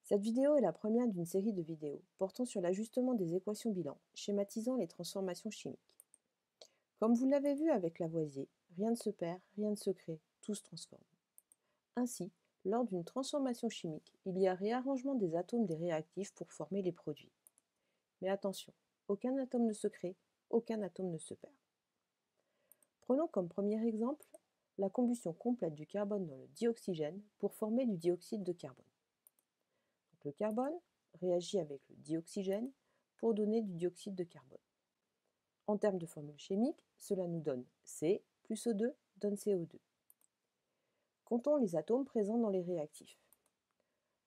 Cette vidéo est la première d'une série de vidéos portant sur l'ajustement des équations bilan, schématisant les transformations chimiques. Comme vous l'avez vu avec Lavoisier, rien ne se perd, rien ne se crée, tout se transforme. Ainsi, lors d'une transformation chimique, il y a réarrangement des atomes des réactifs pour former les produits. Mais attention, aucun atome ne se crée, aucun atome ne se perd. Prenons comme premier exemple la combustion complète du carbone dans le dioxygène pour former du dioxyde de carbone. Donc, le carbone réagit avec le dioxygène pour donner du dioxyde de carbone. En termes de formule chimique, cela nous donne C plus O2 donne CO2. Comptons les atomes présents dans les réactifs.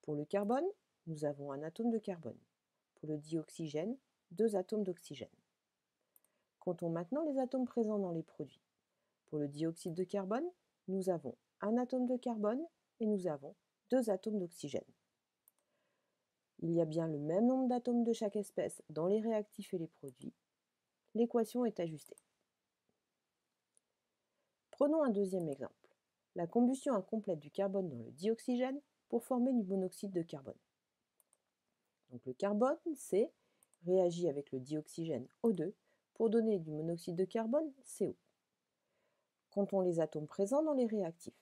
Pour le carbone, nous avons un atome de carbone. Pour le dioxygène, 2 atomes d'oxygène. Comptons maintenant les atomes présents dans les produits. Pour le dioxyde de carbone, nous avons un atome de carbone et nous avons 2 atomes d'oxygène. Il y a bien le même nombre d'atomes de chaque espèce dans les réactifs et les produits. L'équation est ajustée. Prenons un deuxième exemple. La combustion incomplète du carbone dans le dioxygène pour former du monoxyde de carbone. Donc le carbone, C, réagit avec le dioxygène O2 pour donner du monoxyde de carbone, CO. Comptons les atomes présents dans les réactifs.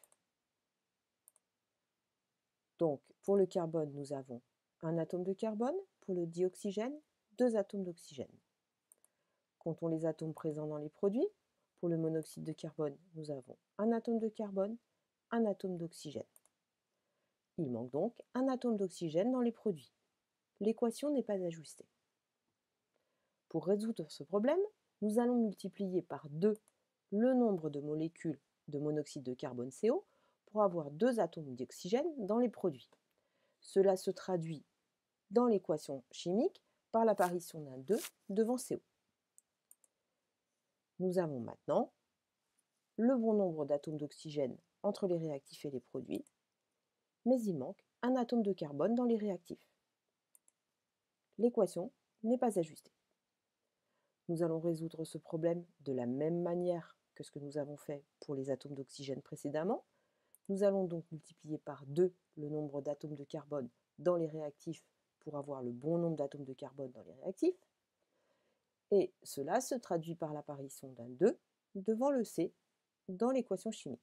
Donc pour le carbone, nous avons un atome de carbone, pour le dioxygène, 2 atomes d'oxygène. Comptons les atomes présents dans les produits. Pour le monoxyde de carbone, nous avons un atome de carbone, un atome d'oxygène. Il manque donc un atome d'oxygène dans les produits. L'équation n'est pas ajustée. Pour résoudre ce problème, nous allons multiplier par 2 le nombre de molécules de monoxyde de carbone CO pour avoir 2 atomes d'oxygène dans les produits. Cela se traduit dans l'équation chimique par l'apparition d'un 2 devant CO. Nous avons maintenant le bon nombre d'atomes d'oxygène entre les réactifs et les produits, mais il manque un atome de carbone dans les réactifs. L'équation n'est pas ajustée. Nous allons résoudre ce problème de la même manière que ce que nous avons fait pour les atomes d'oxygène précédemment. Nous allons donc multiplier par 2 le nombre d'atomes de carbone dans les réactifs pour avoir le bon nombre d'atomes de carbone dans les réactifs. Et cela se traduit par l'apparition d'un 2 devant le C dans l'équation chimique.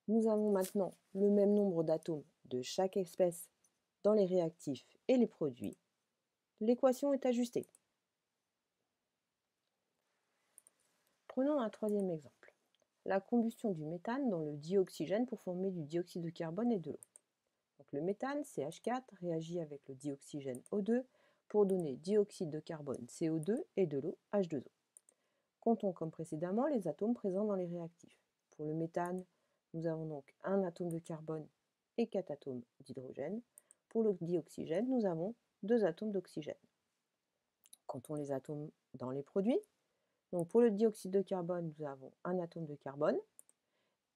Nous avons maintenant le même nombre d'atomes de chaque espèce dans les réactifs et les produits. L'équation est ajustée. Prenons un troisième exemple. La combustion du méthane dans le dioxygène pour former du dioxyde de carbone et de l'eau. Donc le méthane, CH4, réagit avec le dioxygène O2 pour donner dioxyde de carbone, CO2 et de l'eau, H2O. Comptons comme précédemment les atomes présents dans les réactifs. Pour le méthane, nous avons donc un atome de carbone et 4 atomes d'hydrogène. Pour le dioxygène, nous avons 2 atomes d'oxygène. Comptons les atomes dans les produits. Donc pour le dioxyde de carbone, nous avons un atome de carbone.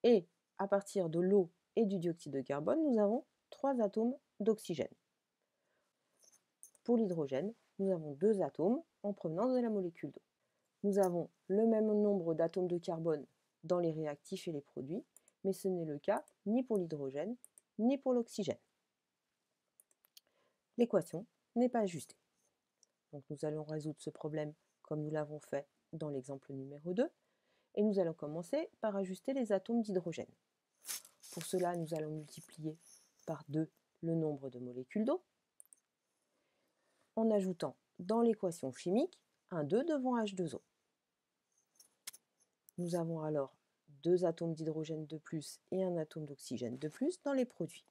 Et à partir de l'eau et du dioxyde de carbone, nous avons 3 atomes d'oxygène. Pour l'hydrogène, nous avons 2 atomes en provenance de la molécule d'eau. Nous avons le même nombre d'atomes de carbone dans les réactifs et les produits, mais ce n'est le cas ni pour l'hydrogène, ni pour l'oxygène. L'équation n'est pas ajustée. Donc nous allons résoudre ce problème comme nous l'avons fait dans l'exemple numéro 2, et nous allons commencer par ajuster les atomes d'hydrogène. Pour cela, nous allons multiplier par 2 le nombre de molécules d'eau, en ajoutant dans l'équation chimique un 2 devant H2O. Nous avons alors 2 atomes d'hydrogène de plus et un atome d'oxygène de plus dans les produits.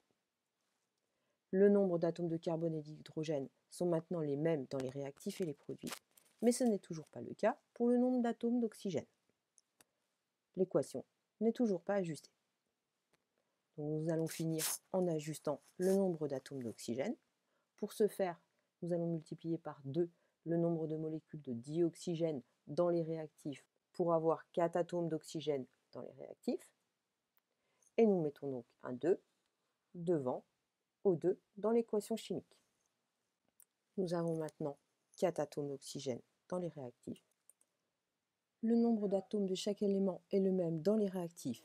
Le nombre d'atomes de carbone et d'hydrogène sont maintenant les mêmes dans les réactifs et les produits, mais ce n'est toujours pas le cas pour le nombre d'atomes d'oxygène. L'équation n'est toujours pas ajustée. Donc nous allons finir en ajustant le nombre d'atomes d'oxygène. Pour ce faire, nous allons multiplier par 2 le nombre de molécules de dioxygène dans les réactifs pour avoir 4 atomes d'oxygène dans les réactifs. Et nous mettons donc un 2 devant O2 dans l'équation chimique. Nous avons maintenant 4 atomes d'oxygène dans les réactifs. Le nombre d'atomes de chaque élément est le même dans les réactifs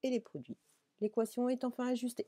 et les produits. L'équation est enfin ajustée.